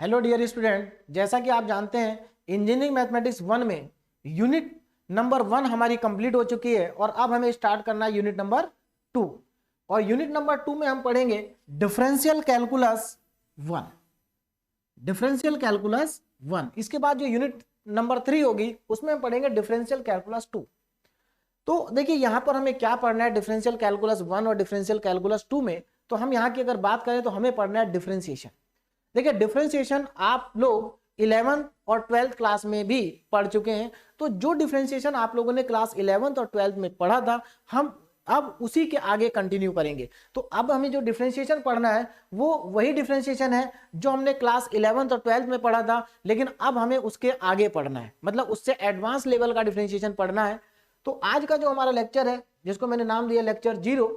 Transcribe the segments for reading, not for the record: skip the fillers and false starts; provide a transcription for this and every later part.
Hello dear student, जैसा कि आप जानते हैं इंजीनियरिंग मैथमेटिक्स 1 में यूनिट नंबर 1 हमारी कंप्लीट हो चुकी है और अब हमें स्टार्ट करना है यूनिट नंबर 2। और यूनिट नंबर 2 में हम पढ़ेंगे डिफरेंशियल कैलकुलस 1। डिफरेंशियल कैलकुलस 1, इसके बाद जो यूनिट नंबर 3 होगी उसमें हम पढ़ेंगे डिफरेंशियल कैलकुलस 2। तो देखिए यहाँ पर हमें क्या पढ़ना है डिफरेंशियल कैलकुलस 1 और डिफरेंशियल कैलकुलस 2 में। तो हम यहाँ की अगर बात करें तो हमें पढ़ना है डिफरेंशिएशन। देखिए डिफरेंशिएशन आप लोग 11th और 12th क्लास में भी पढ़ चुके हैं। तो जो डिफरेंशिएशन आप लोगों ने क्लास 11th और 12th में पढ़ा था हम अब उसी के आगे कंटिन्यू करेंगे। तो अब हमें जो डिफरेंशिएशन पढ़ना है वो वही डिफरेंशिएशन है जो हमने क्लास 11th और 12th में पढ़ा था, लेकिन अब हमें उसके आगे पढ़ना है, मतलब उससे एडवांस लेवल का डिफरेंशिएशन पढ़ना है। तो आज का जो हमारा लेक्चर है जिसको मैंने नाम दिया लेक्चर 0,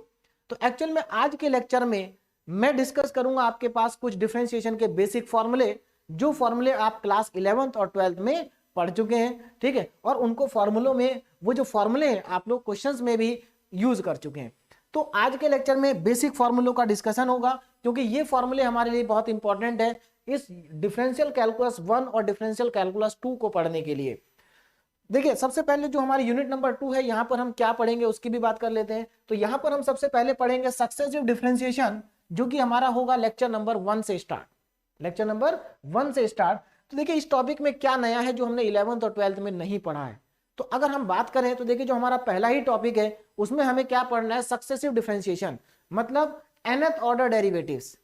तो एक्चुअल में आज के लेक्चर में मैं डिस्कस करूंगा आपके पास कुछ डिफरेंशिएशन के बेसिक फॉर्मूले, जो फॉर्मूले आप क्लास 11th और 12th में पढ़ चुके हैं, ठीक है। और उनको फॉर्मूलों में वो जो फॉर्मूले हैं आप लोग क्वेश्चंस में भी यूज कर चुके हैं। तो आज के लेक्चर में बेसिक फॉर्मूलों का डिस्कशन होगा, क्योंकि ये फॉर्मूले हमारे लिए बहुत इंपॉर्टेंट है इस डिफरेंशियल कैलकुलस 1 और डिफरेंशियल कैलकुलस 2 को पढ़ने के लिए। देखिए सबसे पहले जो हमारी यूनिट नंबर 2 है यहाँ पर हम क्या पढ़ेंगे उसकी भी बात कर लेते हैं। तो यहाँ पर हम सबसे पहले पढ़ेंगे सक्सेसिव डिफरेंशिएशन, जो कि हमारा होगा लेक्चर नंबर 1 से स्टार्ट। लेक्चर नंबर 1 से स्टार्ट। तो देखिए इस टॉपिक में क्या नया है जो हमने 11th और 12th में नहीं पढ़ा है। तो अगर हम बात करें तो देखिए जो हमारा पहला ही टॉपिक है उसमें हमें क्या पढ़ना है, सक्सेसिव डिफरेंशिएशन, मतलब nth ऑर्डर डेरिवेटिव्स।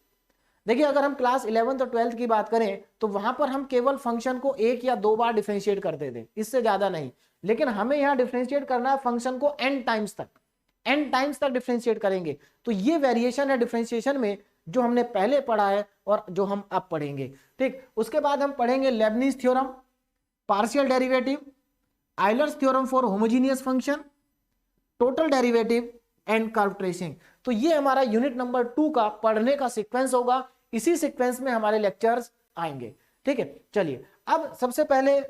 देखिए अगर हम क्लास 11th और 12th की बात करें तो वहां पर हम केवल फंक्शन को एक या दो बार डिफरेंशिएट करते थे, इससे ज्यादा नहीं। लेकिन हमें यहाँ डिफरेंशिएट करना है फंक्शन को n टाइम्स तक, n टाइम्स तक डिफरेंशिएट करेंगे। तो ये वेरिएशन है डिफरेंशिएशन में जो हमने पहले पढ़ा है और जो हम अब पढ़ेंगे, ठीक। उसके बाद हम पढ़ेंगे Lebanese theorem, partial derivative, Euler's theorem for homogeneous function, total derivative and curve tracing. तो ये हमारा यूनिट नंबर 2 का पढ़ने का सीक्वेंस होगा, इसी सीक्वेंस में हमारे लेक्चर्स आएंगे, ठीक है। चलिए अब सबसे पहले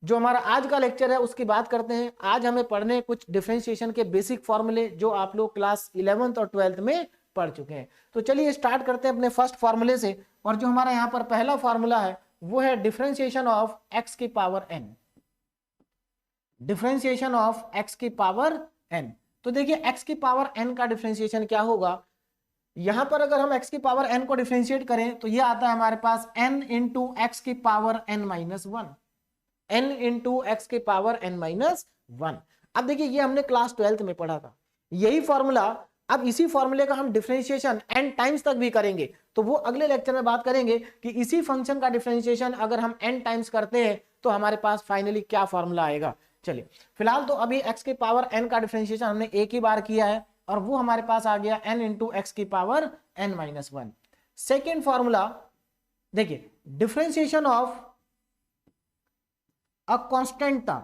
जो हमारा आज का लेक्चर है उसकी बात करते हैं। आज हमें पढ़ने कुछ डिफरेंशिएशन के बेसिक फॉर्मूले जो आप लोग क्लास 11th और 12th में पढ़ चुके हैं। तो चलिए स्टार्ट करते हैं अपने फर्स्ट फॉर्मूले से। और जो हमारा यहाँ पर पहला फॉर्मूला है वो है डिफरेंशिएशन ऑफ x की power n। Differentiation of x की पावर n। तो देखिए x की पावर n का डिफरेंशिएशन क्या होगा, यहां पर अगर हम x की पावर n को डिफरेंशिएट करें तो ये आता है हमारे पास n इंटू एक्स की power n minus 1, n into x की पावर n माइनस 1। अब देखिए ये हमने क्लास 12th में पढ़ा था यही फॉर्मूला। अब इसी फॉर्मूले का हम डिफरेंशिएशन n टाइम्स तक भी करेंगे, तो वो अगले लेक्चर में बात करेंगे कि इसी फंक्शन का डिफरेंशिएशन अगर हम n टाइम्स करते हैं तो हमारे पास फाइनली क्या फॉर्मूला आएगा। चलिए फिलहाल तो अभी x की पावर n का डिफरेंशिएशन हमने एक ही बार किया है और वो हमारे पास आ गया n इंटू एक्स की power n minus 1। Second formula देखिए differentiation of a constant term.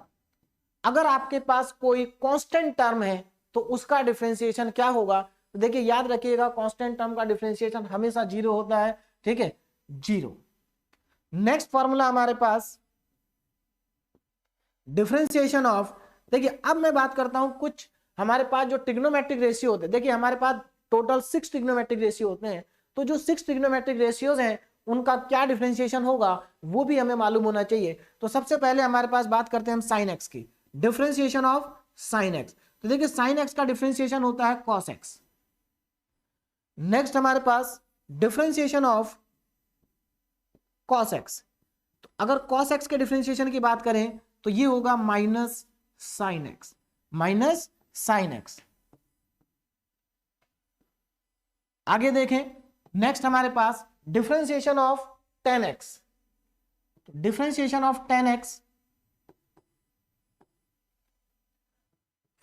अगर आपके पास कोई कांस्टेंट टर्म है तो उसका डिफरेंशिएशन क्या होगा। तो देखिए याद रखिएगा कांस्टेंट टर्म का डिफरेंशिएशन हमेशा 0 होता है, ठीक है, 0। नेक्स्ट फॉर्मूला हमारे पास डिफरेंशिएशन ऑफ, देखिए अब मैं बात करता हूं कुछ हमारे पास जो ट्रिग्नोमेट्रिक रेशियो होते हैं। देखिए हमारे पास टोटल 6 ट्रिग्नोमेट्रिक रेशियो होते हैं, तो जो 6 ट्रिग्नोमेट्रिक रेशियोज हैं उनका क्या डिफरेंशिएशन होगा वो भी हमें मालूम होना चाहिए। तो सबसे पहले हमारे पास बात करते हैं हम साइन एक्स की, डिफरेंशिएशन ऑफ साइन एक्स। तो देखिए साइन एक्स का डिफरेंशिएशन होता है कॉस एक्स। नेक्स्ट हमारे पास डिफरेंशिएशन ऑफ कॉस एक्स। तो अगर कॉस एक्स के डिफरेंशिएशन की बात करें तो ये होगा minus sine x, minus sine x. आगे देखें नेक्स्ट हमारे पास differentiation of tan x. Differentiation of tan x,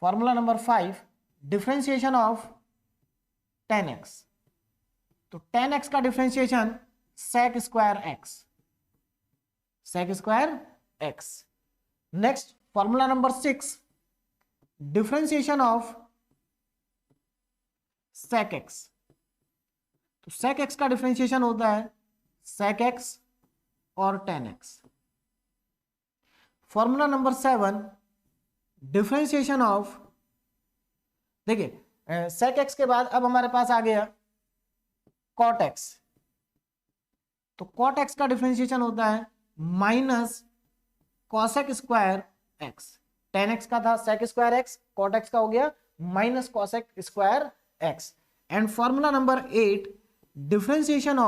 formula number 5, differentiation of tan x. तो टेन एक्स का differentiation sec square x, sec square x. Next formula number 6, differentiation of sec x. तो sec x का differentiation होता है sec x और tan x. Formula number 7, differentiation of, देखिए sec x के बाद अब हमारे पास आ गया कॉट एक्स। तो कॉट एक्स का डिफरेंशिएशन होता है minus cosec square x. Tan x का था sec square x, cot x का हो गया minus cosec square x. And formula number 8, differentiation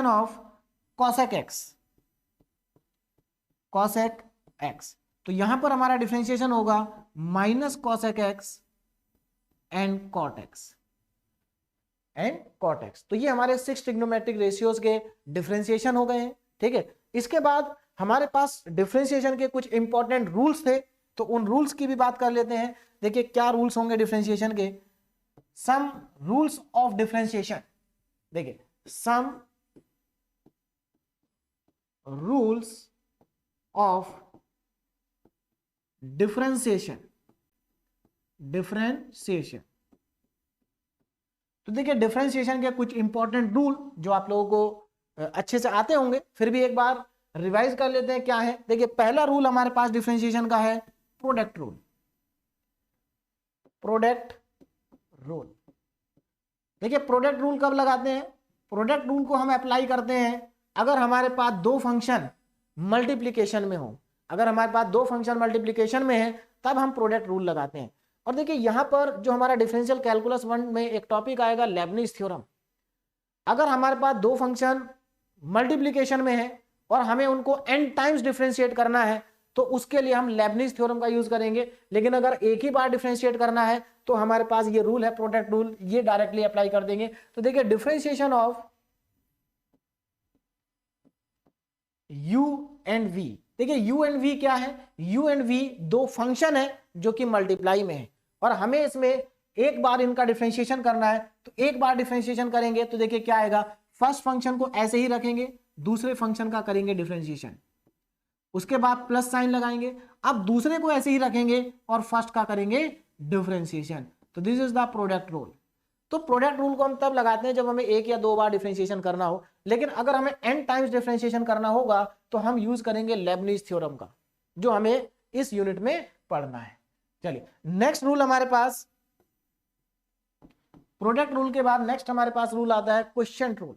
of cosec x, cosec x. तो यहां पर हमारा डिफरेंशिएशन होगा minus cosec x and cot x, तो ये हमारे 6 ट्रिग्नोमेट्रिक रेशियोज के डिफरेंशिएशन हो गए हैं। ठीक है, इसके बाद हमारे पास डिफरेंशिएशन के कुछ इंपॉर्टेंट रूल्स थे, तो उन रूल्स की भी बात कर लेते हैं। देखिए क्या रूल्स होंगे डिफरेंशिएशन के, सम रूल्स ऑफ डिफरेंशिएशन। देखिए सम रूल्स ऑफ डिफरेंशिएशन, तो देखिए डिफरेंशिएशन के कुछ इंपॉर्टेंट रूल जो आप लोगों को अच्छे से आते होंगे, फिर भी एक बार रिवाइज कर लेते हैं क्या है। देखिए पहला रूल हमारे पास डिफरेंशिएशन का है प्रोडक्ट रूल। देखिए प्रोडक्ट रूल कब लगाते हैं, प्रोडक्ट रूल को हम अप्लाई करते हैं अगर हमारे पास दो फंक्शन मल्टीप्लीकेशन में हो। अगर हमारे पास दो फंक्शन मल्टीप्लीकेशन में है तब हम प्रोडक्ट रूल लगाते हैं। और देखिए यहां पर जो हमारा डिफरेंशियल कैलकुलस 1 में एक टॉपिक आएगा लेबनिज थ्योरम। अगर हमारे पास दो फंक्शन मल्टीप्लीकेशन में है और हमें उनको n टाइम्स डिफरेंशिएट करना है तो उसके लिए हम लेबनिज थ्योरम का यूज करेंगे। लेकिन अगर एक ही बार डिफरेंशिएट करना है तो हमारे पास ये रूल है प्रोडक्ट रूल, ये डायरेक्टली अप्लाई कर देंगे। तो देखिए differentiation of u and v, देखिए u एंड v क्या है, u एंड v दो फंक्शन है जो कि मल्टीप्लाई में है और हमें इसमें एक बार इनका डिफरेंशिएशन करना है। तो एक बार डिफरेंशिएशन करेंगे तो देखिए क्या आएगा, फर्स्ट फंक्शन को ऐसे ही रखेंगे, दूसरे फंक्शन का करेंगे डिफरेंशिएशन, उसके बाद प्लस साइन लगाएंगे, अब दूसरे को ऐसे ही रखेंगे और फर्स्ट का करेंगे डिफरेंशिएशन। तो this is the product rule. तो प्रोडक्ट रूल को हम तब लगाते हैं जब हमें एक या दो बार डिफरेंशिएशन करना हो, लेकिन अगर हमें n टाइम्स डिफरेंशिएशन करना होगा तो हम यूज करेंगे लेबनिज थ्योरम का, जो हमें इस यूनिट में पढ़ना है। चलिए नेक्स्ट रूल हमारे पास, प्रोडक्ट रूल के बाद नेक्स्ट हमारे पास रूल आता है क्वोशिएंट रूल।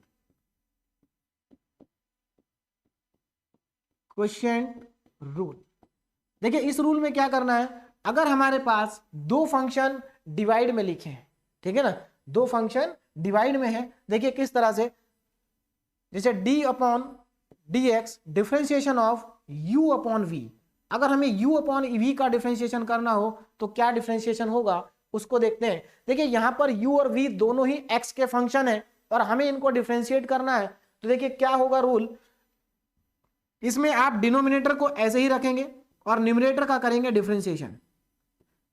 क्वोशिएंट रूल, देखिए इस रूल में क्या करना है, अगर हमारे पास दो फंक्शन डिवाइड में लिखे हैं, ठीक है ना, दो फंक्शन डिवाइड में है, देखिए किस तरह से, जैसे d upon dx differentiation of u upon v। अगर हमें u अपॉन v का डिफरेंशिएशन करना हो तो क्या डिफरेंशिएशन होगा उसको देखते हैं। देखिए यहां पर u और v दोनों ही x के फंक्शन है और हमें इनको डिफरेंशिएट करना है। तो देखिए क्या होगा रूल, इसमें आप डिनोमिनेटर को ऐसे ही रखेंगे और न्यूमरेटर का करेंगे डिफरेंशिएशन,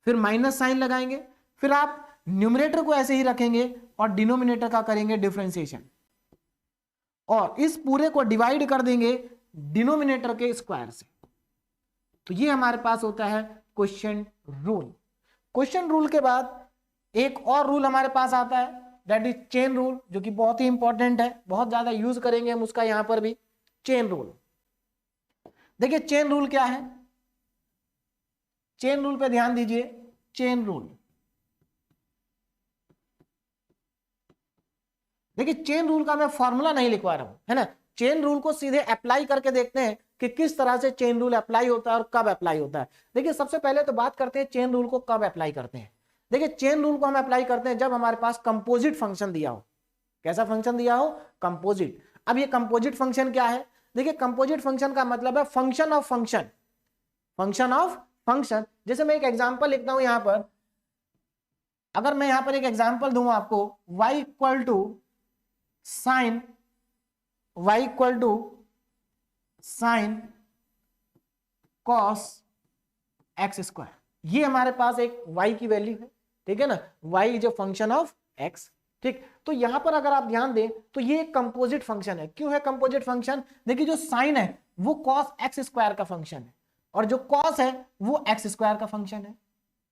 फिर माइनस साइन लगाएंगे, फिर आप न्यूमरेटर को ऐसे ही रखेंगे और डिनोमिनेटर का करेंगे डिफरेंशिएशन और इस पूरे को डिवाइड कर देंगे डिनोमिनेटर के स्क्वायर से। तो ये हमारे पास होता है क्वोशिएंट रूल। क्वोशिएंट रूल के बाद एक और रूल हमारे पास आता है, दैट इज चेन रूल, जो कि बहुत ही इंपॉर्टेंट है, बहुत ज्यादा यूज करेंगे हम उसका यहां पर भी। चेन रूल, देखिए चेन रूल क्या है, चेन रूल पे ध्यान दीजिए। चेन रूल, देखिए चेन रूल का मैं फॉर्मूला नहीं लिखवा रहा हूं, है ना, चेन रूल को सीधे अप्लाई करके देखते हैं कि किस तरह से चेन रूल अप्लाई होता है और कब अप्लाई होता है। देखिए सबसे पहले तो बात करते हैं चेन रूल को कब अप्लाई करते हैं। देखिए चेन रूल को हम अप्लाई करते हैं जब हमारे पास कंपोजिट फंक्शन दिया हो। कैसा फंक्शन दिया हो, कंपोजिट। अब ये कंपोजिट फंक्शन क्या है, देखिए कंपोजिट फंक्शन का मतलब है function of function, function of function. जैसे मैं एक एग्जांपल लिखता हूं यहां पर, अगर मैं यहां पर एक एग्जांपल दूं आपको, y equal to sine, y equal to sine cos x square, ये हमारे पास एक y की वैल्यू है, ठीक है ना, y is a function of x। ठीक, तो यहां पर अगर आप ध्यान दें तो ये एक कंपोजिट फंक्शन है। क्यों है कंपोजिट फंक्शन, देखिए जो साइन है वो कॉस एक्स स्क्वायर का फंक्शन है और जो कॉस है वो एक्स स्क्वायर का फंक्शन है।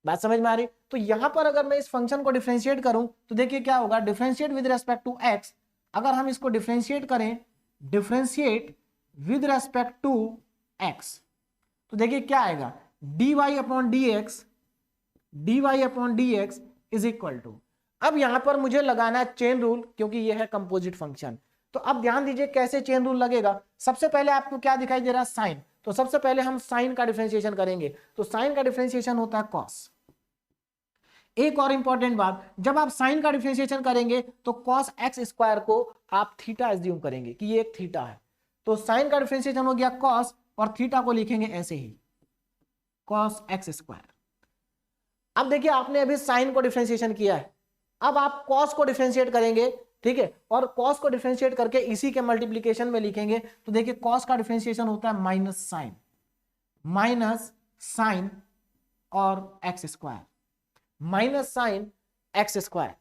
बात समझ में आ रही। तो यहां पर अगर मैं इस फंक्शन को डिफरेंशिएट करूं तो देखिए क्या होगा, differentiate with respect to x, अगर हम इसको डिफरेंशिएट करें, differentiate with respect to x, तो देखिए क्या आएगा, dy upon d x is equal to, अब यहां पर मुझे लगाना है चेन रूल, क्योंकि ये है कंपोजिट फंक्शन। तो अब ध्यान दीजिए कैसे चेन रूल लगेगा। सबसे पहले आपको क्या दिखाई दे रहा है, साइन। तो सबसे पहले हम साइन का डिफरेंशिएशन करेंगे। तो साइन का डिफरेंशिएशन होता है कॉस। एक और इंपॉर्टेंट बात, जब आप साइन का डिफरेंशिएशन करेंगे तो कॉस एक्स स्क्वायर को आप थीटा एज्यूम करेंगे कि ये एक थीटा है। तो साइन का डिफरेंशिएशन हो गया कॉस, और थीटा को लिखेंगे ऐसे ही, कॉस एक्स स्क्वायर। अब देखिए आपने अभी साइन को डिफरेंशिएशन किया है, अब आप कॉस को डिफरेंशिएट करेंगे, ठीक है, और कॉस को डिफरेंशिएट करके इसी के मल्टीप्लीकेशन में लिखेंगे। तो देखिए कॉस का डिफरेंशिएशन होता है माइनस साइन और x square, minus sine x square.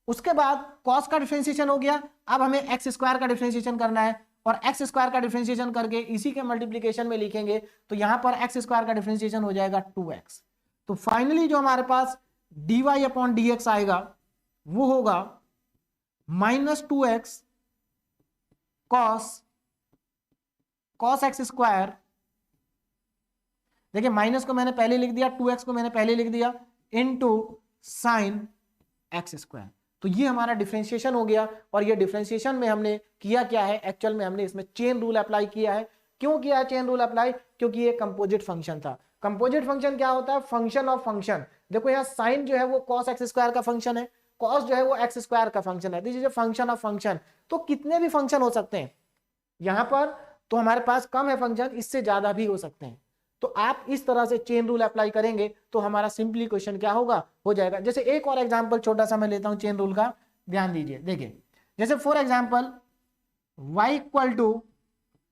उसके बाद कॉस का डिफरेंशिएशन हो गया, अब हमें एक्स स्क्वायर का डिफरेंशिएशन करना है, और एक्स स्क्वायर का डिफरेंशिएशन करके इसी के मल्टीप्लीकेशन में लिखेंगे। तो यहां पर एक्स स्क्वायर का डिफरेंशिएशन हो जाएगा 2x। तो फाइनली जो हमारे पास dy अपॉन dx आएगा वो होगा -2x cos एक्स स्क्वायर। देखिए माइनस को मैंने पहले लिख दिया, 2x को मैंने पहले लिख दिया, इनटू साइन एक्स स्क्वायर। तो ये हमारा डिफरेंशिएशन हो गया। और ये डिफरेंशिएशन में हमने किया क्या है, एक्चुअल में हमने इसमें चेन रूल अप्लाई किया है। क्यों किया है चेन रूल अप्लाई, क्योंकि ये कंपोजिट फंक्शन था। कंपोजिट फंक्शन क्या होता है, फंक्शन ऑफ फंक्शन। देखो यहाँ साइन जो है वो कॉस एक्स स्क्वायर का फंक्शन है, कॉस जो है वो एक्स स्क्वायर का फंक्शन है। This is function of function. तो कितने भी फंक्शन हो सकते हैं यहाँ पर, तो हमारे पास कम है फंक्शन, इससे ज्यादा भी हो सकते हैं। तो आप इस तरह से चेन रूल अप्लाई करेंगे तो हमारा सिंपली क्वेश्चन क्या होगा, हो जाएगा। जैसे एक और एग्जांपल छोटा सा मैं लेता हूं चेन रूल का, ध्यान दीजिए। देखिए जैसे for example y equal to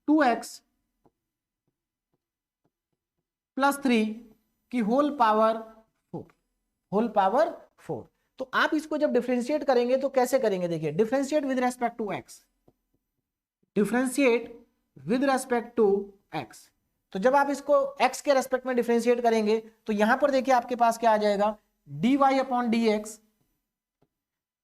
2x plus 3 की होल पावर 4। तो आप इसको जब डिफरेंशिएट करेंगे तो कैसे करेंगे, देखिए differentiate with respect to x, differentiate with respect to x। तो जब आप इसको x के रेस्पेक्ट में डिफरेंशिएट करेंगे तो यहां पर देखिए आपके पास क्या आ जाएगा, dy upon dx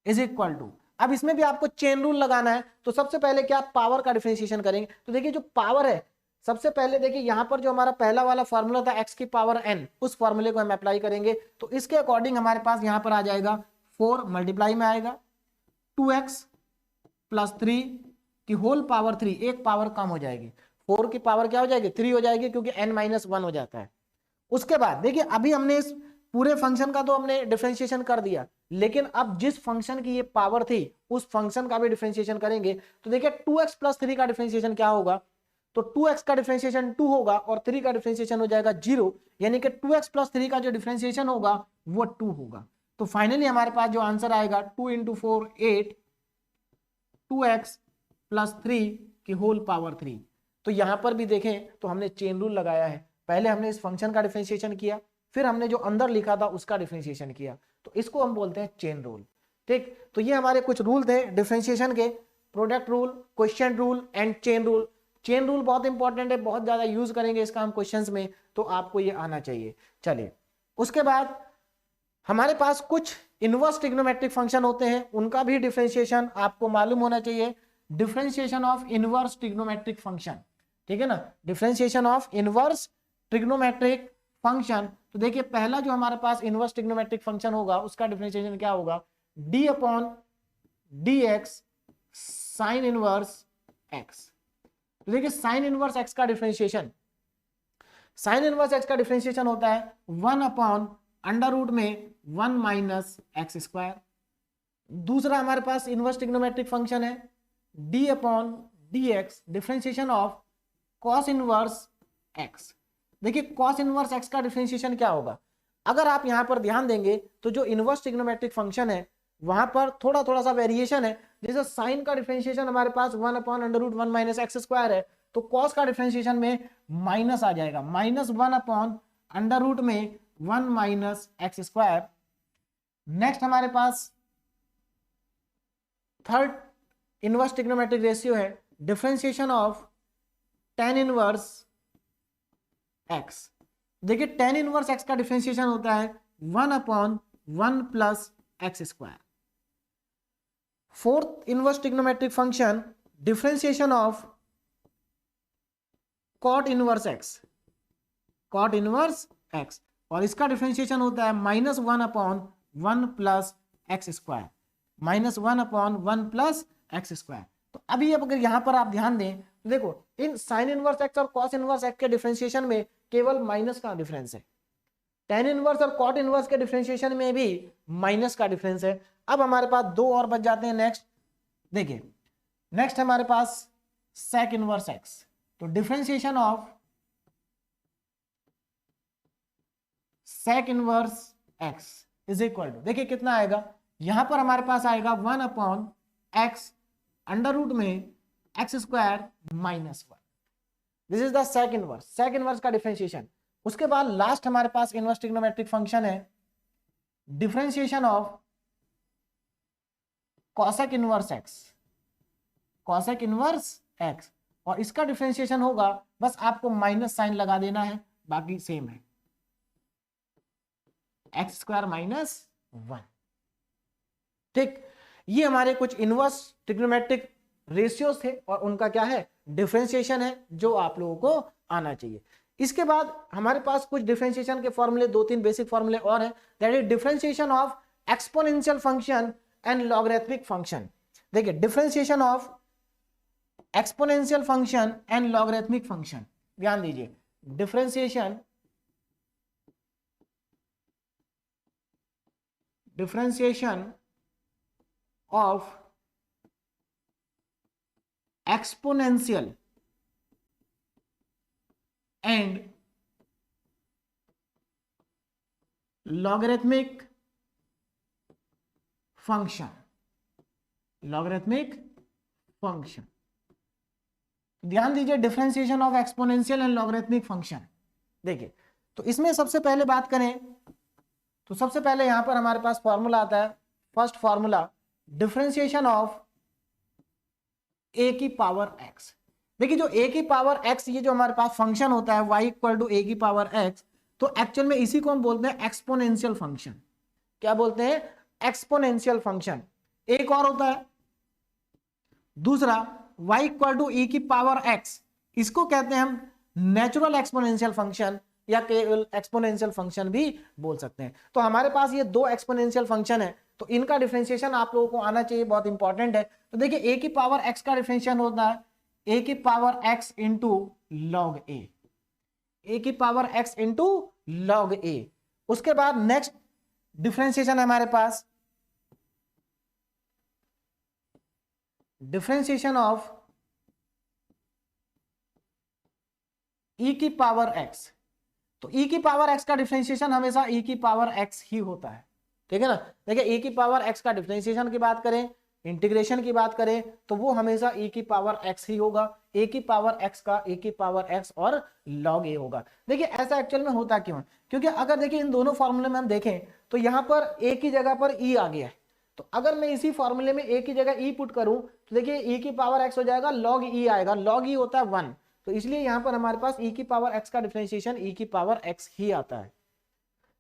is equal to, अब इसमें भी आपको चेन रूल लगाना है। तो सबसे पहले क्या, पावर का डिफरेंशिएशन करेंगे। तो देखिए जो पावर है, सबसे पहले देखिए यहां पर जो हमारा पहला वाला फॉर्मूला था x की पावर n, उस फॉर्मूले को हम अप्लाई करेंगे। तो इसके अकॉर्डिंग हमारे पास यहां पर आ जाएगा 4 मल्टीप्लाई में आएगा 2x प्लस 3 की होल पावर 3, एक पावर कम हो जाएगी, 4 की पावर क्या हो जाएगी, 3 हो जाएगी, क्योंकि n-1 हो जाता है। उसके बाद देखिए अभी हमने इस पूरे फंक्शन का तो हमने डिफरेंशिएशन कर दिया, लेकिन अब जिस फंक्शन की ये पावर थी उस फंक्शन का भी डिफरेंशिएशन करेंगे। तो देखिए 2x प्लस 3 का डिफरेंशिएशन क्या होगा, तो 2x का डिफरेंशिएशन 2 होगा और 3 का डिफरेंशिएशन हो जाएगा 0, यानी कि 2x प्लस 3 का जो डिफरेंशिएशन होगा वो 2 होगा। तो फाइनली हमारे पास जो आंसर आएगा 2 × 4 8, 2x प्लस 3 की होल पावर 3। तो यहां पर भी देखें तो हमने चेन रूल लगाया है। पहले हमने इस फंक्शन का डिफरेंशिएशन किया, फिर हमने जो अंदर लिखा था उसका डिफरेंशिएशन किया, तो इसको हम बोलते हैं चेन रूल। ठीक, तो ये हमारे कुछ रूल थे डिफरेंशिएशन के, product rule, question rule and chain rule. Chain rule बहुत इंपॉर्टेंट है, बहुत ज्यादा यूज करेंगे इसका हम क्वेश्चंस में, तो आपको ये आना चाहिए। चलिए उसके बाद हमारे पास कुछ इनवर्स ट्रिग्नोमेट्रिक फंक्शन होते हैं, उनका भी डिफरेंशिएशन आपको मालूम होना चाहिए। Differentiation of inverse trigonometric function, ठीक है ना, differentiation of inverse trigonometric function. तो देखिए पहला जो हमारे पास इनवर्स ट्रिग्नोमेट्रिक फंक्शन होगा उसका डिफरेंशिएशन क्या होगा, d upon dx sine inverse x। तो देखिए साइन इनवर्स x का डिफरेंशिएशन, साइन इनवर्स x का डिफरेंशिएशन होता है 1 अपॉन अंडर रूट में 1 माइनस एक्स स्क्वायर। दूसरा हमारे पास इनवर्स ट्रिग्नोमेट्रिक फंक्शन है d upon dx differentiation of cos inverse x। देखिए कॉस इनवर्स x का डिफरेंशिएशन क्या होगा, अगर आप यहां पर ध्यान देंगे तो जो इनवर्स ट्रिग्नोमेट्रिक फंक्शन है वहां पर थोड़ा थोड़ा सा वेरिएशन है। जैसे साइन का डिफरेंशिएशन हमारे पास 1 upon under root 1 minus x square है, तो कॉस का डिफरेंशिएशन में माइनस आ जाएगा, -1 अपॉन अंडर रूट में 1 माइनस एक्स स्क्वायर। नेक्स्ट हमारे पास थर्ड इनवर्स ट्रिग्नोमेट्रिक रेशियो है differentiation of tan inverse x। देखिए tan इनवर्स x का डिफरेंशिएशन होता है 1 upon 1 plus x square. Fourth inverse trigonometric function differentiation of cot inverse x, cot inverse x, और इसका differentiation होता है -1 upon 1 plus x square minus 1/1 plus x square. तो अभी अब अगर यहाँ पर आप ध्यान दें तो देखो इन साइन इनवर्स एक्स और कॉस इनवर्स एक्स के डिफरेंशिएशन में केवल माइनस का डिफरेंस है, टेन इनवर्स और कॉट इनवर्स के डिफरेंशिएशन में भी माइनस का डिफरेंस है। अब हमारे पास दो और बच जाते हैं। नेक्स्ट देखिए, नेक्स्ट हमारे पास सेक इनवर्स एक्स। तो differentiation of sec inverse x is equal to, देखिए कितना आएगा, यहां पर हमारे पास आएगा 1/x अंडर रूट में x square minus 1। This is the sec inverse, sec inverse का डिफरेंशिएशन। उसके बाद लास्ट हमारे पास इनवर्स ट्रिग्नोमेट्रिक फंक्शन है differentiation of cosec inverse x, cosec inverse x, और इसका डिफरेंशिएशन होगा, बस आपको माइनस साइन लगा देना है, बाकी सेम है, एक्स स्क्वायर माइनस 1। ठीक, ये हमारे कुछ इनवर्स ट्रिग्नोमेट्रिक रेशियोज थे और उनका क्या है डिफरेंशिएशन है जो आप लोगों को आना चाहिए। इसके बाद हमारे पास कुछ डिफरेंशिएशन के फॉर्मूले, दो तीन बेसिक फॉर्मूले और हैं, that is differentiation of exponential function and logarithmic function. देखिए differentiation of exponential function and logarithmic function, ध्यान दीजिए, differentiation of exponential and logarithmic function, logarithmic function. ध्यान दीजिए, differentiation of exponential and logarithmic function. देखिए तो इसमें सबसे पहले बात करें तो सबसे पहले यहां पर हमारे पास फॉर्मूला आता है, फर्स्ट फॉर्मूला डिफरेंशिएशन ऑफ ए की पावर एक्स। देखिए जो ए की पावर एक्स, ये जो हमारे पास फंक्शन होता है y इक्वल टू ए की पावर एक्स, तो एक्चुअल में इसी को हम बोलते हैं एक्सपोनेंशियल फंक्शन। क्या बोलते हैं? Exponential function. एक और होता है दूसरा y इक्वल टू e की पावर x, इसको कहते हैं हम नेचुरल एक्सपोनेंशियल फंक्शन या केवल एक्सपोनेंशियल फंक्शन भी बोल सकते हैं। तो हमारे पास ये दो एक्सपोनेंशियल फंक्शन है, तो इनका डिफरेंशिएशन आप लोगों को आना चाहिए, बहुत इंपॉर्टेंट है। तो देखिए a की पावर x का डिफरेंशिएशन होता है a की power x into log a, a की power x into log a। उसके बाद नेक्स्ट डिफरेंशिएशन है हमारे पास डिफरेंशिएशन ऑफ e की पावर x। तो e की पावर x का डिफरेंशिएशन हमेशा e की पावर x ही होता है, ठीक है ना। देखिए e की पावर x का डिफरेंशिएशन की बात करें, इंटीग्रेशन की बात करें, तो वो हमेशा e की पावर x ही होगा। a की पावर x का a की पावर x और log a होगा। देखिए ऐसा एक्चुअल में होता क्यों है? क्योंकि अगर देखिए इन दोनों फॉर्मूले में हम देखें तो यहाँ पर a की जगह पर e आ गया है, तो अगर मैं इसी फॉर्मूले में a की जगह e पुट करूं तो देखिए e की पावर x हो जाएगा, log e आएगा, log e होता है 1, तो इसलिए यहाँ पर हमारे पास e की पावर x का डिफरेंशिएशन e की पावर x ही आता है।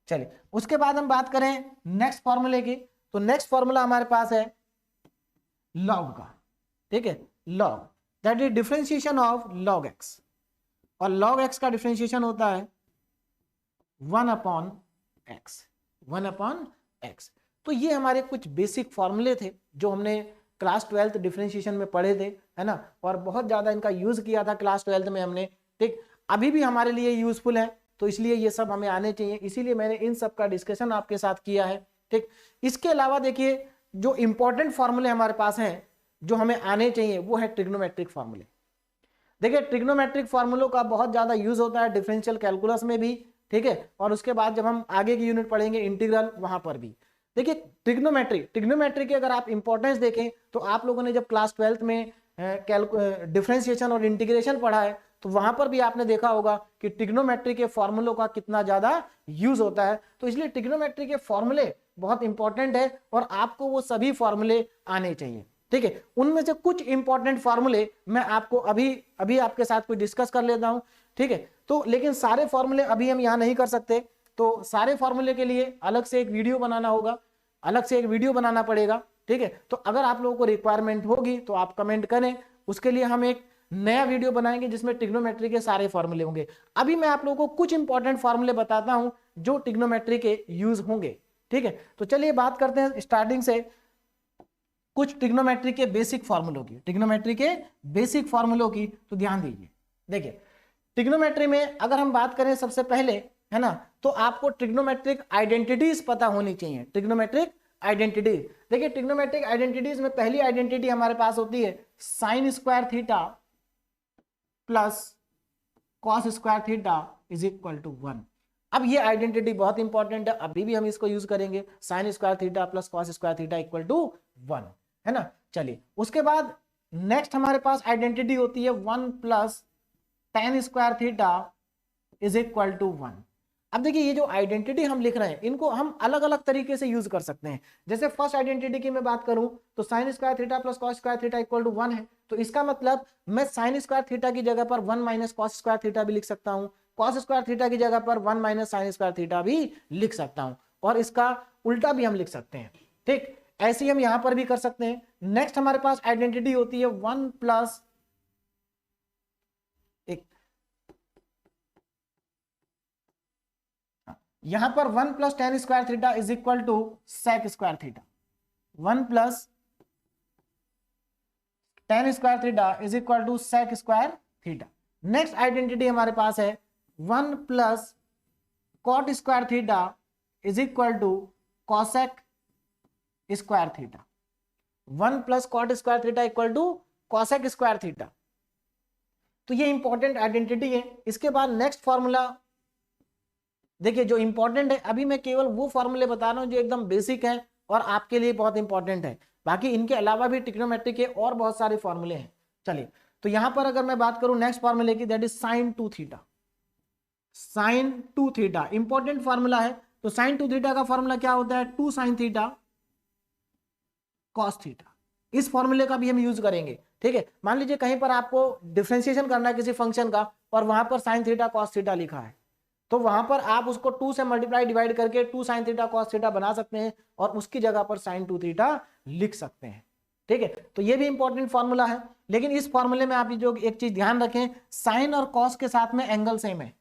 चलिए उसके बाद हम बात करें नेक्स्ट फॉर्मूले की, तो नेक्स्ट फॉर्मूला हमारे पास है log का, ठीक है, log, that is differentiation of log x, और log x का डिफरेंशिएशन होता है 1/x, 1/x। तो ये हमारे कुछ बेसिक फॉर्मूले थे जो हमने क्लास 12th डिफरेंशिएशन में पढ़े थे, है ना, और बहुत ज्यादा इनका यूज किया था क्लास 12th में हमने, ठीक। अभी भी हमारे लिए यूजफुल है, तो इसलिए ये सब हमें आने चाहिए, इसीलिए मैंने इन सब का डिस्कशन आपके साथ किया है, ठीक। इसके अलावा देखिए जो इंपॉर्टेंट फॉर्मूले हमारे पास हैं जो हमें आने चाहिए वो है ट्रिग्नोमेट्रिक फॉर्मूले। देखिए ट्रिग्नोमेट्रिक फॉर्मूलों का बहुत ज्यादा यूज होता है डिफरेंशियल कैलकुलस में भी, ठीक है, और उसके बाद जब हम आगे की यूनिट पढ़ेंगे इंटीग्रल, वहां पर भी। देखिए ट्रिग्नोमेट्री की अगर आप इंपॉर्टेंस देखें तो आप लोगों ने जब क्लास 12th में डिफरेंशिएशन और इंटीग्रेशन पढ़ा है तो वहां पर भी आपने देखा होगा कि ट्रिग्नोमेट्री के फॉर्मूलों का कितना ज्यादा यूज होता है। तो इसलिए ट्रिग्नोमेट्री के फॉर्मूले बहुत इंपॉर्टेंट है और आपको वो सभी फॉर्मूले आने चाहिए, ठीक है। उनमें से कुछ इंपॉर्टेंट फॉर्मूले मैं आपको अभी आपके साथ कुछ डिस्कस कर लेता हूं, ठीक है। तो लेकिन सारे फॉर्मूले अभी हम यहाँ नहीं कर सकते, तो सारे फॉर्मूले के लिए अलग से एक वीडियो बनाना होगा, अलग से एक वीडियो बनाना पड़ेगा, ठीक है। तो अगर आप लोगों को रिक्वायरमेंट होगी तो आप कमेंट करें, उसके लिए हम एक नया वीडियो बनाएंगे जिसमें ट्रिग्नोमेट्री के सारे फॉर्मूले होंगे। अभी मैं आप लोगों को कुछ इंपॉर्टेंट फॉर्मूले बताता हूं जो ट्रिग्नोमेट्री के यूज होंगे, ठीक है, तो चलिए बात करते हैं स्टार्टिंग से कुछ ट्रिग्नोमेट्री के बेसिक फॉर्मूलों की, ट्रिग्नोमेट्री के बेसिक फॉर्मूलों की। तो ध्यान दीजिए, देखिए ट्रिग्नोमेट्री में अगर हम बात करें सबसे पहले, है ना, तो आपको ट्रिग्नोमेट्रिक आइडेंटिटीज पता होनी चाहिए। ट्रिग्नोमेट्रिक आइडेंटिटी, देखिए ट्रिग्नोमेट्रिक आइडेंटिटीज में पहली आइडेंटिटी हमारे पास होती है sine square theta plus cos square theta is equal to 1। अब ये आइडेंटिटी बहुत इंपॉर्टेंट है, अभी भी हम इसको यूज करेंगे, sine square theta plus cos square theta equal to 1, है ना। चलिए उसके बाद नेक्स्ट हमारे पास आइडेंटिटी होती है 1 plus tan square theta is equal to 1। अब देखिए ये जो आइडेंटिटी हम लिख रहे हैं इनको हम अलग अलग तरीके से यूज कर सकते हैं। जैसे फर्स्ट आइडेंटिटी की मैं बात करूं तो sine square theta plus cos square theta equal to 1 है, तो इसका मतलब मैं साइन स्क्वायर थीटा की जगह पर 1 माइनस कॉस स्क्वायर थीटा भी लिख सकता हूं, कॉस स्क्वायर थीटा की जगह पर 1 माइनस साइन स्क्वायर थीटा भी लिख सकता हूं, और इसका उल्टा भी हम लिख सकते हैं। ठीक, ऐसे ही हम यहां पर भी कर सकते हैं। नेक्स्ट हमारे पास आइडेंटिटी होती है 1 प्लस यहां पर 1 plus tan square theta is equal to sec square theta, 1 plus tan square theta is equal to sec square theta. Next identity हमारे पास है 1 plus cot square theta is equal to cosec square theta, 1 plus cot square theta equal to cosec square theta. तो ये important identity है। इसके बाद next formula देखिए जो इंपॉर्टेंट है, अभी मैं केवल वो फॉर्मूले बता रहा हूं जो एकदम बेसिक है और आपके लिए बहुत इंपॉर्टेंट है, बाकी इनके अलावा भी ट्रिग्नोमेट्री के और बहुत सारे फॉर्मूले हैं। चलिए तो यहां पर अगर मैं बात करूं नेक्स्ट फॉर्मूले की, that is sine 2 theta, sine 2 theta important formula है। तो साइन 2 थीटा का फॉर्मूला क्या होता है, 2 साइन थीटा कॉस थीटा। इस फॉर्मूले का भी हम यूज करेंगे। ठीक है, मान लीजिए कहीं पर आपको डिफरेंशिएशन करना है किसी फंक्शन का और वहां पर साइन थीटा कॉस थीटा लिखा है, तो वहां पर आप उसको 2 से मल्टीप्लाई डिवाइड करके 2 साइन थीटा कॉस थीटा बना सकते हैं और उसकी जगह पर साइन 2 थीटा लिख सकते हैं। ठीक है, तो ये भी इंपॉर्टेंट फॉर्मूला है। लेकिन इस फॉर्मूले में आप जो एक चीज ध्यान रखें, साइन और कॉस के साथ में एंगल सेम है।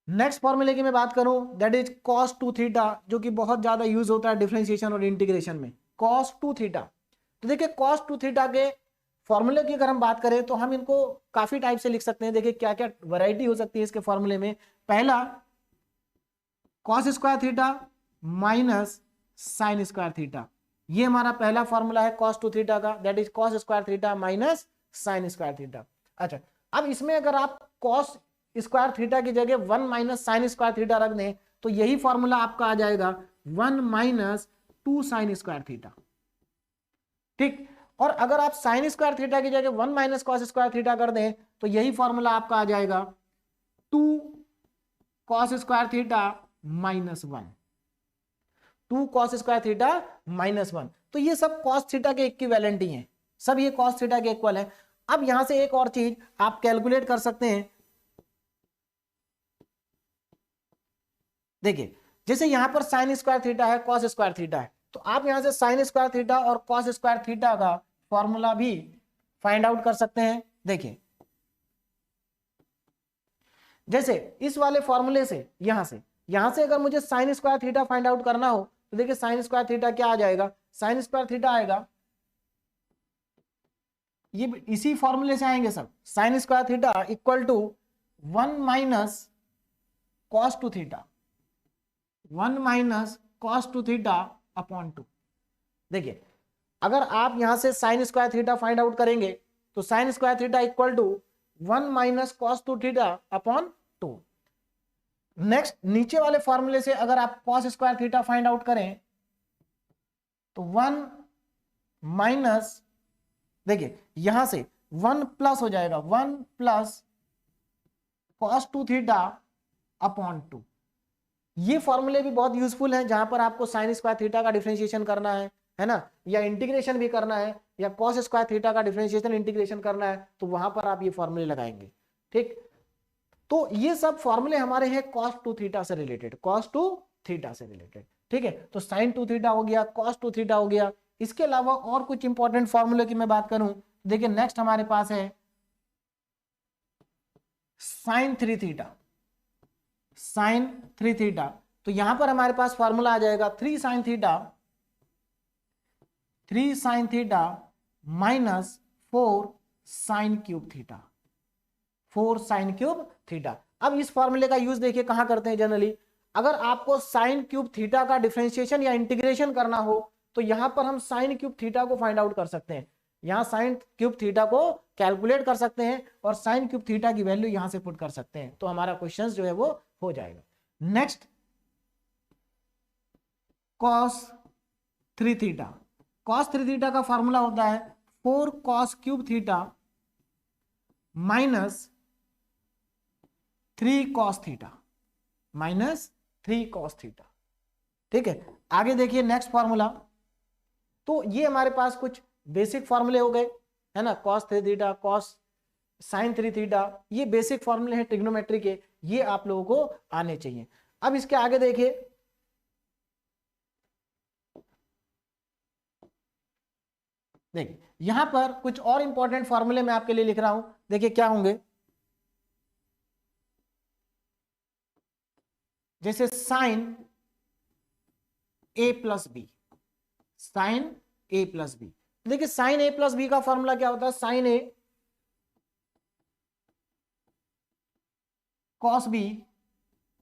नेक्स्ट फॉर्मूले की मैं बात करूं दैट इज कॉस 2 थीटा, जो कि बहुत ज्यादा यूज होता है डिफरेंशिएशन और इंटीग्रेशन में, कॉस 2 थीटा। तो देखिए कॉस 2 थीटा के फॉर्मूले की अगर हम बात करें तो हम इनको काफी टाइप से लिख सकते हैं। देखिए क्या क्या वैरायटी हो सकती है इसके फॉर्मूले में। पहला cos square theta minus sign square theta, ये हमारा पहला फॉर्मूला है कॉस 2 थीटा का, that is cos square theta minus sign square theta. अच्छा, अब इसमें अगर आप कॉस स्क्वायर थीटा की जगह 1 माइनस साइन स्क्वायर थीटा रख दें तो यही फॉर्मूला आपका आ जाएगा 1 माइनस 2 साइन स्क्वायर थीटा। ठीक, और अगर आप साइन स्क्वायर थीटा की जगह 1 माइनस कॉस स्क्वायर थीटा कर दें तो यही फॉर्मूला आपका आ जाएगा 2 cos square theta minus 1, 2 cos square theta minus 1। तो ये सब कॉस थीटा के इक्विवेलेंट ही हैं, सब ये कॉस थीटा के इक्वल है। अब यहां से एक और चीज आप कैलकुलेट कर सकते हैं। देखिए जैसे यहां पर साइन स्क्वायर थीटा है, कॉस स्क्वायर थीटा है, तो आप यहां से साइन स्क्वायर थीटा और कॉस स्क्वायर थीटा का फॉर्मूला भी फाइंड आउट कर सकते हैं। देखिए जैसे इस वाले फॉर्मूले से यहां से अगर मुझे sign square theta find out करना हो तो देखिए साइन स्क्वायर थीटा क्या आ जाएगा, साइन स्क्वायर थीटा आएगा, ये इसी फॉर्मूले से आएंगे सब, sine square theta equal to 1 minus cos 2 theta, 1 minus cos 2 theta upon 2। देखिए अगर आप यहां से sine square theta find out करेंगे तो sine square theta equal to 1 minus cos 2 theta upon 2। Next नीचे वाले फॉर्मूले से अगर आप cos square theta find out करें तो 1 माइनस, देखिए यहां से 1 प्लस हो जाएगा 1 प्लस कॉस 2 थीटा अपॉन 2। ये फॉर्मूले भी बहुत यूजफुल हैं जहां पर आपको साइन स्क्वायर थीटा का डिफरेंशिएशन करना है ना, या इंटीग्रेशन भी करना है, या कॉस स्क्वायर थीटा का डिफरेंशिएशन इंटीग्रेशन करना है, तो वहां पर आप ये फॉर्मूले लगाएंगे। ठीक, तो ये सब फॉर्मूले हमारे हैं कॉस 2 थीटा से रिलेटेड, कॉस 2 थीटा से रिलेटेड। ठीक है, तो साइन 2 थीटा हो गया, कॉस 2 थीटा हो गया। इसके अलावा और कुछ इंपॉर्टेंट फॉर्मूले की मैं बात करूं, देखिए नेक्स्ट हमारे पास है साइन 3 थीटा, साइन 3 थीटा। तो यहां पर हमारे पास फॉर्मूला आ जाएगा 3 sin theta minus 4 sin cube theta, 4 sin cube theta. अब इस फॉर्मूले का यूज देखिए कहां करते हैं जनरली, अगर आपको साइन क्यूब थीटा का डिफरेंशिएशन या इंटीग्रेशन करना हो तो यहां पर हम साइन क्यूब थीटा को फाइंड आउट कर सकते हैं, यहां साइन क्यूब थीटा को कैलकुलेट कर सकते हैं और साइन क्यूब थीटा की वैल्यू यहां से पुट कर सकते हैं, तो हमारा क्वेश्चन जो है वो हो जाएगा। Next cos 3 theta, cos 3 theta का फॉर्मूला होता है 4 cos cube theta minus 3 cos theta, minus 3 cos theta. ठीक है, आगे देखिए नेक्स्ट फॉर्मूला। तो ये हमारे पास कुछ बेसिक फॉर्मूले हो गए, है ना, cos 3 theta, cos sin 3 theta, ये बेसिक फॉर्मूले हैं ट्रिग्नोमेट्री के, ये आप लोगों को आने चाहिए। अब इसके आगे देखिए, देखिए यहां पर कुछ और इंपॉर्टेंट फॉर्मूले मैं आपके लिए लिख रहा हूं, देखिए क्या होंगे, जैसे sign A plus B, sine A plus B. देखिए साइन ए प्लस बी का फॉर्मूला क्या होता है, sign A cos B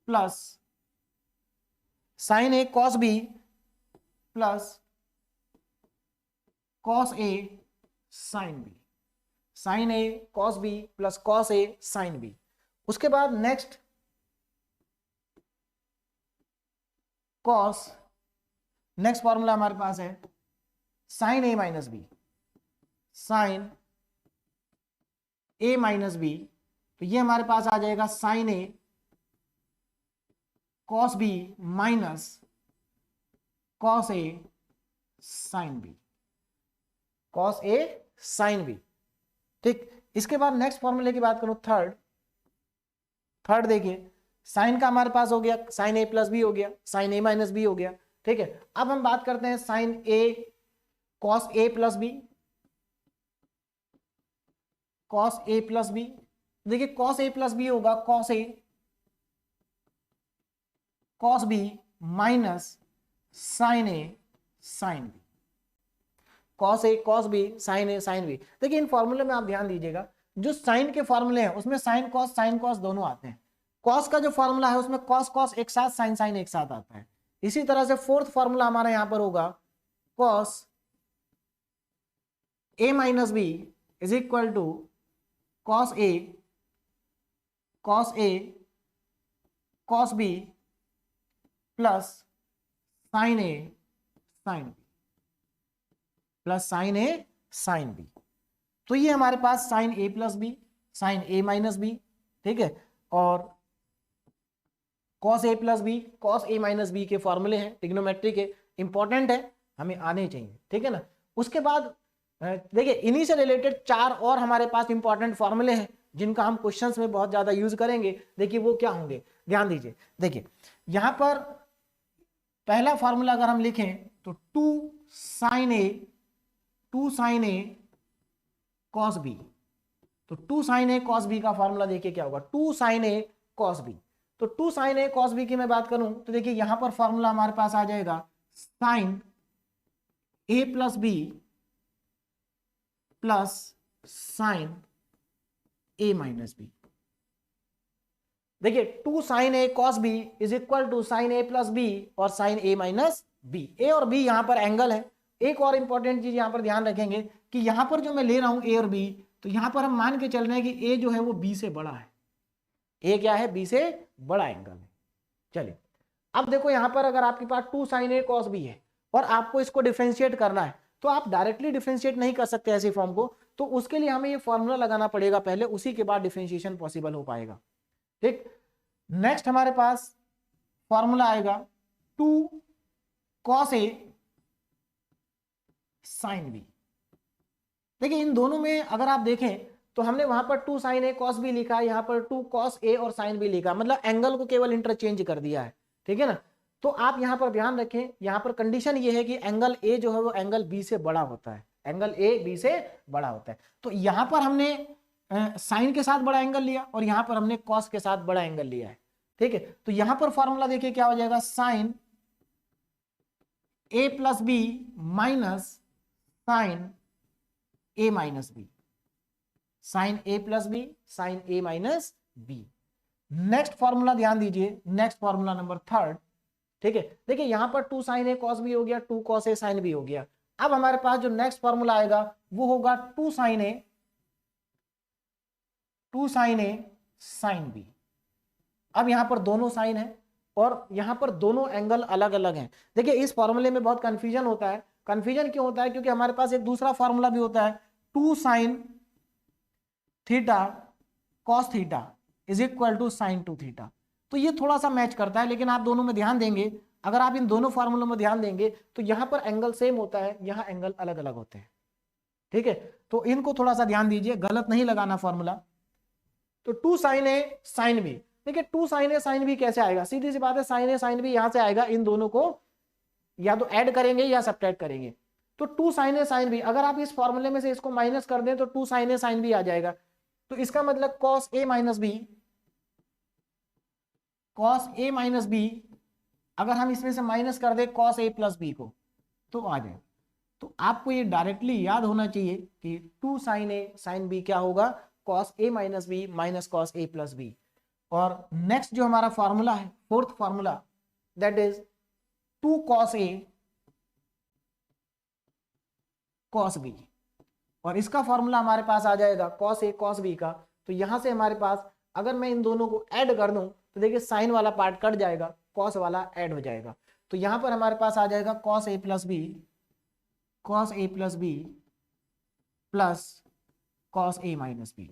plus sine A cos B plus cos A sine B, sine A cos B plus cos A sine B. उसके बाद next cos, next formula हमारे पास है sign A minus B, sine A minus B, तो ये हमारे पास आ जाएगा sine A cos B minus cos A sine B, cos A sine B. ठीक, इसके बाद नेक्स्ट फॉर्मूले की बात करूं, थर्ड देखिए, साइन का हमारे पास हो गया साइन ए प्लस बी हो गया, साइन ए माइनस बी हो गया। ठीक है, अब हम बात करते हैं sign A cos A plus B, cos A plus B. देखिए कॉस ए प्लस बी होगा cos A cos B minus sign A sine B, cos A cos B sine A sine B. देखिए इन फॉर्मूले में आप ध्यान दीजिएगा, जो sign के फॉर्मूले हैं उसमें साइन कॉस दोनों आते हैं। कॉस का जो फॉर्मूला है उसमें कॉस एक साथ, साइन एक साथ आता है। इसी तरह से फोर्थ फॉर्मूला हमारा यहां पर होगा cos A minus B is equal to cos A cos B plus sine A sine B, plus sine A sine B. तो ये हमारे पास sine A plus B, sine A minus B, ठीक है, और cos A plus B, cos A minus B के फॉर्मूले हैं ट्रिग्नोमेट्री के, इंपॉर्टेंट है, हमें आने चाहिए। ठीक है ना, उसके बाद देखिए इन्हीं से रिलेटेड 4 और हमारे पास इंपॉर्टेंट फॉर्मूले हैं जिनका हम क्वेश्चंस में बहुत ज्यादा यूज करेंगे। देखिए वो क्या होंगे, ध्यान दीजिए। देखिए यहां पर पहला फॉर्मूला अगर हम लिखें तो 2 साइन ए कॉस बी, तो 2 साइन ए कॉस बी का फॉर्मूला देखिए क्या होगा, 2 साइन ए कॉस बी। तो 2 साइन ए कॉस बी की मैं बात करूं तो देखिए यहां पर फॉर्मूला हमारे पास आ जाएगा sine A plus B plus sine A minus B. देखिए 2 sine A cos B is equal to sine A plus B और sine A minus B. A और बी यहां पर एंगल है। एक और इंपॉर्टेंट चीज यहां पर ध्यान रखेंगे कि यहां पर जो मैं ले रहा हूं ए और बी, तो यहां पर हम मान के चल रहे हैं कि ए जो है वो बी से बड़ा है, ए क्या है, बी से बड़ा एंगल है। चलिए अब देखो यहां पर अगर आपके पास 2 साइन ए कॉस बी है और आपको इसको डिफरेंशिएट करना है, तो आप डायरेक्टली डिफरेंशिएट नहीं कर सकते ऐसे फॉर्म को, तो उसके लिए हमें ये फॉर्मूला लगाना पड़ेगा पहले, उसी के बाद डिफरेंशिएशन पॉसिबल हो पाएगा। ठीक, नेक्स्ट हमारे पास फॉर्मूला आएगा 2 कॉस ए साइन बी। देखिए इन दोनों में अगर आप देखें तो हमने वहां पर 2 साइन ए कॉस बी लिखा है, यहां पर 2 कॉस ए और साइन बी लिखा, मतलब एंगल को केवल इंटरचेंज कर दिया है। ठीक है ना, तो आप यहां पर ध्यान रखें, यहां पर कंडीशन ये है कि एंगल ए जो है वो एंगल बी से बड़ा होता है, एंगल ए बी से बड़ा होता है। तो यहां पर हमने साइन के साथ बड़ा एंगल लिया और यहां पर हमने कॉस के साथ बड़ा एंगल लिया है। ठीक है, तो यहां पर फॉर्मूला देखिए क्या हो जाएगा, sine A plus B minus sign A minus B, sine A plus B sine A minus B. Next formula ध्यान दीजिए, नेक्स्ट फॉर्मूला नंबर थर्ड, ठीक है, देखिए यहां पर 2 साइन ए कॉस बी हो गया, 2 कॉस ए साइन बी हो गया। अब हमारे पास जो नेक्स्ट फॉर्मूला आएगा वो होगा 2 साइन ए साइन बी। अब यहां पर दोनों साइन है और यहां पर दोनों एंगल अलग अलग हैं। देखिए इस फॉर्मूले में बहुत कंफ्यूजन होता है। कंफ्यूजन क्यों होता है, क्योंकि हमारे पास एक दूसरा फॉर्मूला भी होता है, 2 sine theta cos theta is equal to sine 2 theta. तो ये थोड़ा सा मैच करता है, लेकिन आप दोनों में ध्यान देंगे, अगर आप इन दोनों फॉर्मूलों में ध्यान देंगे तो यहां पर एंगल सेम होता है, यहां एंगल अलग अलग होते हैं। ठीक है, तो इनको थोड़ा सा ध्यान दीजिए, गलत नहीं लगाना फॉर्मूला। तो 2 साइन ए साइन बी, देखिए 2 साइन ए साइन बी कैसे आएगा, सीधी सी बात है, साइन ए साइन बी यहां से आएगा, इन दोनों को या तो ऐड करेंगे या सब्ट्रैक्ट करेंगे। तो 2 साइन ए साइन बी, अगर आप इस फॉर्मूले में से इसको माइनस कर दें तो 2 साइन ए साइन बी आ जाएगा। तो इसका मतलब cos A minus B, cos A minus B, अगर हम इसमें से माइनस कर दें कॉस ए प्लस बी को तो आ जाए। तो आपको ये डायरेक्टली याद होना चाहिए कि 2 साइन ए साइन बी क्या होगा, cos A minus B minus cos A plus B. और नेक्स्ट जो हमारा फॉर्मूला है, fourth formula, that is 2 cos A cos B, और इसका फॉर्मूला हमारे पास आ जाएगा कॉस ए कॉस बी का। तो यहां से हमारे पास अगर मैं इन दोनों को ऐड कर दूं तो देखिए साइन वाला पार्ट कट जाएगा, कॉस वाला ऐड हो जाएगा। तो यहां पर हमारे पास आ जाएगा cos A plus B plus cos A minus B,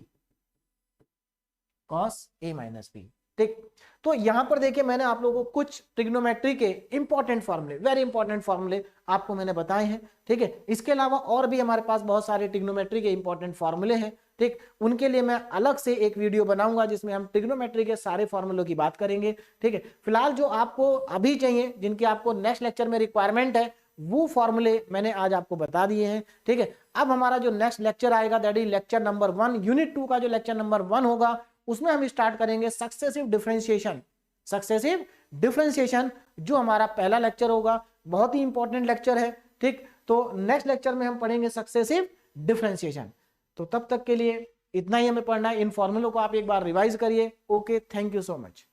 cos A minus B. ठीक, तो यहां पर देखिए मैंने आप लोगों को कुछ ट्रिग्नोमेट्री के इंपॉर्टेंट फॉर्मूले, वेरी इंपॉर्टेंट फॉर्मूले आपको मैंने बताए हैं। ठीक है, इसके अलावा और भी हमारे पास बहुत सारे ट्रिग्नोमेट्री के इंपॉर्टेंट फॉर्मूले हैं। ठीक, उनके लिए मैं अलग से एक वीडियो बनाऊंगा जिसमें हम ट्रिग्नोमेट्री के सारे फॉर्मूलों की बात करेंगे। ठीक है, फिलहाल जो आपको अभी चाहिए, जिनकी आपको नेक्स्ट लेक्चर में रिक्वायरमेंट है, वो फॉर्मूले मैंने आज आपको बता दिए हैं। ठीक है, अब हमारा जो नेक्स्ट लेक्चर आएगा that is lecture number 1, unit 2 का जो लेक्चर नंबर 1 होगा उसमें हम स्टार्ट करेंगे सक्सेसिव डिफरेंशिएशन। सक्सेसिव डिफरेंशिएशन जो हमारा पहला लेक्चर होगा, बहुत ही इंपॉर्टेंट लेक्चर है। ठीक, तो नेक्स्ट लेक्चर में हम पढ़ेंगे सक्सेसिव डिफरेंशिएशन। तो तब तक के लिए इतना ही हमें पढ़ना है। इन फॉर्मूलों को आप एक बार रिवाइज करिए। Okay, thank you so much.